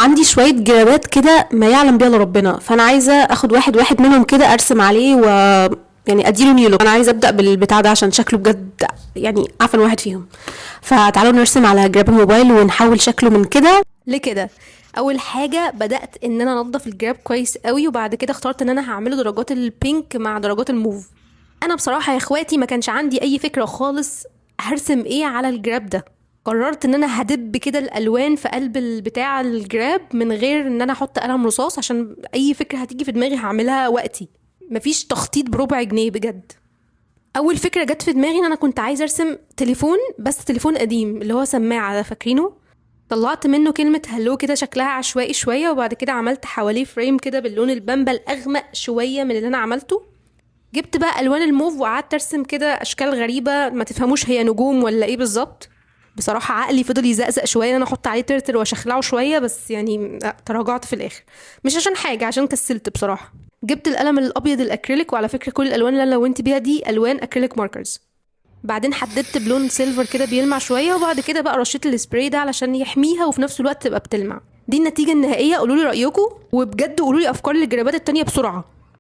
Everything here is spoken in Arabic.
عندي شويه جرابات كده ما يعلم بيها الا ربنا، فانا عايزه اخد واحد واحد منهم كده ارسم عليه و يعني اديله نيو لوك. انا عايزه ابدا بالبتاع ده عشان شكله بجد يعني اعفن واحد فيهم. فتعالوا نرسم على جراب الموبايل ونحول شكله من كده لكده. اول حاجه بدات ان انا انضف الجراب كويس قوي، وبعد كده اخترت ان انا هعمله درجات البينك مع درجات الموف. انا بصراحه يا اخواتي ما كانش عندي اي فكره خالص هرسم ايه على الجراب ده. قررت ان انا هدب كده الالوان في قلب بتاع الجراب من غير ان انا احط قلم رصاص، عشان اي فكره هتيجي في دماغي هعملها وقتي، مفيش تخطيط بربع جنيه بجد. اول فكره جت في دماغي ان انا كنت عايزه ارسم تليفون، بس تليفون قديم اللي هو سماعه ده، فاكرينه؟ طلعت منه كلمه هلو كده شكلها عشوائي شويه، وبعد كده عملت حواليه فريم كده باللون البامبا الاغمق شويه من اللي انا عملته. جبت بقى الوان الموف وقعدت ارسم كده اشكال غريبه ما تفهموش هي نجوم ولا ايه بالظبط. بصراحه عقلي فضل يزقزق شويه ان انا احط عليه ترتر واشخلعه شويه، بس يعني تراجعت في الاخر، مش عشان حاجه، عشان كسلت بصراحه. جبت القلم الابيض الاكريليك، وعلى فكره كل الالوان اللي انا لونت بيها دي الوان اكريليك ماركرز. بعدين حددت بلون سيلفر كده بيلمع شويه، وبعد كده بقى رشيت السبراي ده علشان يحميها وفي نفس الوقت تبقى بتلمع. دي النتيجه النهائيه. قولوا لي رايكم، وبجد قولوا لي افكار للجرابات التانية بسرعه.